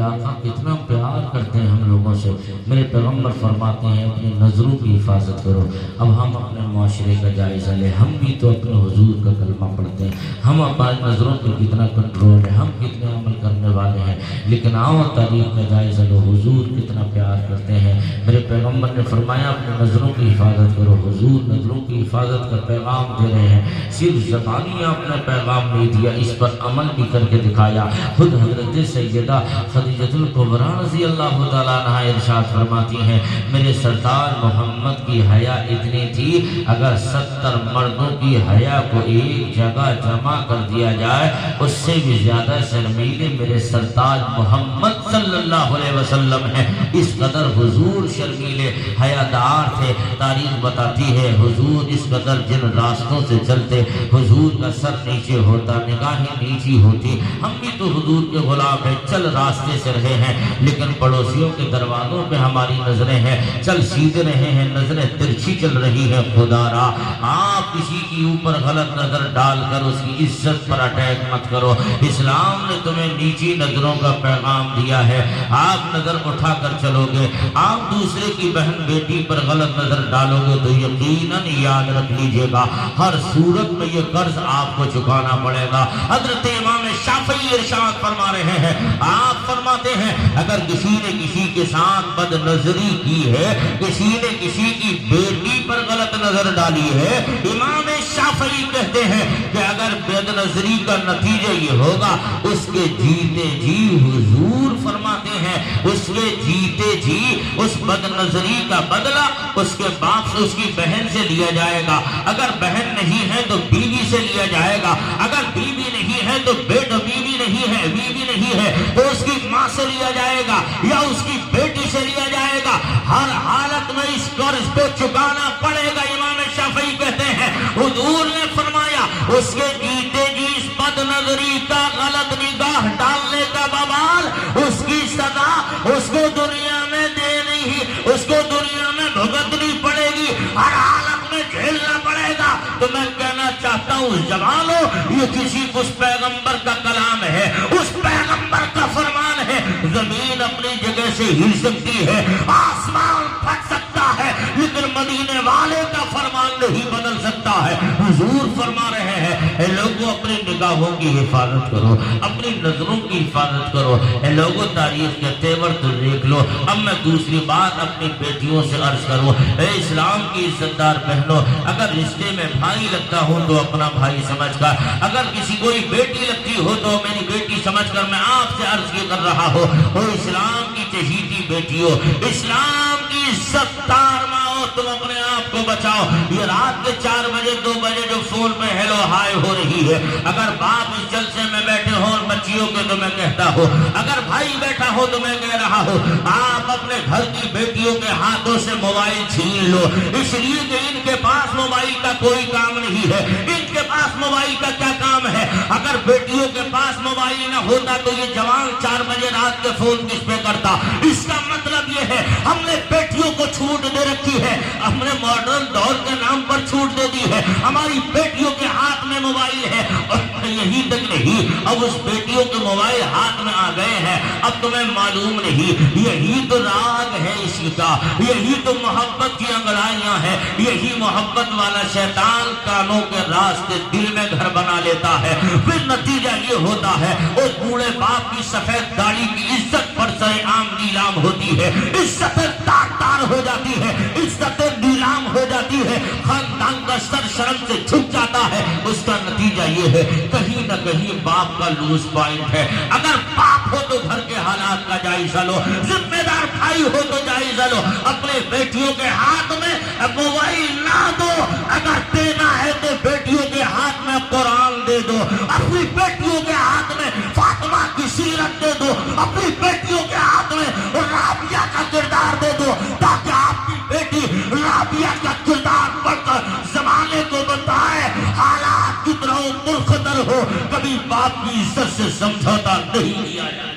आका कितना प्यार करते हैं हम लोगों से। मेरे पैगम्बर फरमाते हैं अपनी नज़रों की हिफाजत करो। अब हम अपने माशरे का जायज़ा लें, हम भी तो अपने हुजूर का कलमा पढ़ते हैं, हम अपनी नज़रों पर कितना कंट्रोल है, हम कितने अमल करने वाले हैं। लेकिन आओ तारीख का जायज़ा लो, हुजूर कितना प्यार करते हैं। मेरे पैगम्बर ने फरमाया अपनी नज़रों की हिफाजत करो। हुजूर नज़रों की हिफाजत का पैगाम दे रहे हैं, सिर्फ ज़बानी आपने पैगाम नहीं दिया, इस पर अमल भी करके दिखाया। खुद हज़रत सैयदा खदीजतुल कुबरा रज़ी अल्लाह तआला अन्हा इरशाद फरमाती हैं, मेरे सरदार मोहम्मद की हया इतनी थी, अगर 70 मर्दों की हया को एक जगह जमा कर दिया जाए उससे भी ज़्यादा शर्मीले मेरे सरदार मोहम्मद सल्लल्लाहु अलैहि वसल्लम हैं। इस कदर हुजूर शर्मीले हयादार थे। तारीख बताती है हुजूर इस कदर जिन रास्तों से चलते हुजूर का सर नीचे होता, निगाहें नीची होती। हम भी तो हुजूर के गुलाम हैं, चल रास्ते से रहे हैं, लेकिन पड़ोसियों के दरवाज़ों पे हमारी नजरें हैं, चल सीधे रहे हैं, नजरें तिरछी चल रही है। खुदारा आप किसी के ऊपर गलत नजर डालकर उसकी इज्जत पर अटैक मत करो। इस्लाम ने तुम्हें नीची नजरों का पैगाम दिया है। आप नजर उठा कर चलोगे, आप दूसरे की बहन बेटी पर गलत नजर डालोगे तो यकीनन याद रख लीजिएगा हर सूरत में ये कर्ज आपको चुकाना पड़ेगा। हज़रत इमाम शाफ़ी इरशाद फरमा रहे हैं, आप फरमाते हैं अगर किसी ने किसी के साथ बदनजरी की है, किसी ने किसी की बेटी पर गलत नजर डाली है, इमाम शाफ़ी कहते हैं कि अगर बदनजरी का नतीजा ये होगा उसके जीते जी, हुजूर फरमाते हैं उसके जीते जी उस बदनजरी का बदला उसके बाप से, उसकी बहन से लिया जाएगा। अगर बहन नहीं है तो बीवी से लिया जाएगा, अगर बीवी नहीं है तो बेटा, बीवी नहीं है, बीवी नहीं है तो उसकी माँ से लिया जाएगा या उसकी बेटी से लिया जाएगा। हर हालत में इस कर्ज को चुकाना पड़ेगा। इमाम शाफ़ी कहते हैं हुजूर ने फरमाया उसके जीते जी इस बदनजरी का, गलत निगाह डालने का बवाल, उसकी सजा उसको दुनिया में देनी ही, उसको दुनिया में भुगतनी पड़ेगी, हर हालत में झेलना पड़ेगा। तो मैं कहना चाहता हूँ जवानों, ये किसी उस पैगंबर का कलाम है, उस पैगंबर का फरमान है। जमीन अपनी जगह से हिल सकती है, आसमान फट सकता है, लेकिन मदीने वाले का फरमान नहीं बदल सकता है। हुजूर फरमा रहे हैं लोगों अपनी निगाहों की हिफाजत करो, अपनी नजरों की हिफाजत करो। लोगों तारीफ के तेवर तो देख लो। अब मैं दूसरी बात अपनी बेटियों से अर्ज करूं, इस्लाम की इज्जतदार बहनों, अगर रिश्ते में भाई लगता हूं तो अपना भाई समझकर, अगर किसी कोई बेटी लगती हो तो मेरी बेटी समझकर मैं आपसे अर्ज ये कर रहा हूं, इस्लाम की चहीती बेटियों, इस्लाम की इज्जतदार माओ, तुम अपने आप को बचाओ। ये रात के 4 बजे 2 बजे जो फोन में हेलो हाय हो रही है, अगर बाप इस जलसे में बैठे हो और बच्चियों के तो मैं कहता हूँ, अगर भाई बैठा हो तो मैं कह रहा हूँ आप अपने घर की बेटियों के हाथों से मोबाइल छीन लो, इसलिए कि इनके पास मोबाइल का कोई काम नहीं है। इनके पास मोबाइल का क्या काम है? अगर बेटियों के पास मोबाइल न होता तो ये जवान 4 बजे रात के फोन किस पे करता? इसका मतलब ये है हमने बेटियों को छूट दे रखी है, हमने मॉडर्न दौर के नाम पर छूट दे दी है। हमारी बेटियों के हाथ में मोबाइल है और यही तक नहीं, अब उस बेटियों के मोबाइल हाथ में आ गए हैं, अब तुम्हें मालूम नहीं, यही तो राग है इसका, यही तो मोहब्बत की अंगड़ाइयां हैं, यही मोहब्बत वाला शैतान कानों के रास्ते दिल में घर बना लेता है। फिर नतीजा ये होता है उस बूढ़े बाप की सफेद दाढ़ी की इज्जत पर सरेआम नीलाम होती है, इज्जतें तार हो जाती है, इज्जतें नीलाम हो जाती है, खानदान का सर शर्म से झुक जाता है। उसका नतीजा ये है कहीं न कहीं बाप का लूज पॉइंट है। अगर बाप हो तो घर के हालात का जायजा लो, जिम्मेदार भाई हो तो जायजा लो, अपने बेटियों के हाथ में मोबाइल ना दो। अगर देना है तो बेटियों के हाथ में कुरान दे दो, अपनी बेटियों के हाथ में फातिमा की सीरत दे दो, अपनी बेटियों के हाथ में राबिया का किरदार दे दो, ताकि आपकी बेटी राबिया का किरदार पढ़कर जमाने को बताए हालात कितना मुर्खतर हो, कभी बाप की इज्जत से समझौता नहीं किया जाए।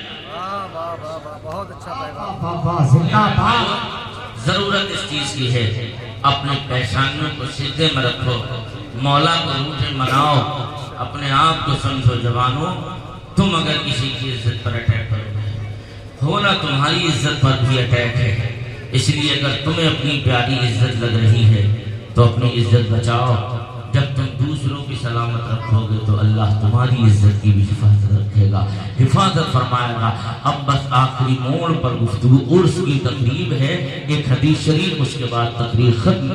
बहुत अच्छा पैगाम। जरूरत इस चीज की है, अपने पेशानियों को सीधे में रखो, मौला को रूठे मनाओ, अपने आप को समझो। जवानों, तुम अगर किसी की इज्जत पर अटैक करोगे, ہونا تمہاری عزت پر بھی اٹیک ہے، اس لیے اگر تمہیں اپنی پیاری عزت لگ رہی ہے تو اپنی عزت بچاؤ۔ جب تم دوسروں کی سلامت رکھو گے تو اللہ تمہاری عزت کی بھی حفاظت رکھے گا، حفاظت فرمائے گا۔ اب بس آخری موڑ پر گفتگو عرس کی تقریب ہے، ایک حدیث شریف، اس کے بعد تقریر ختم۔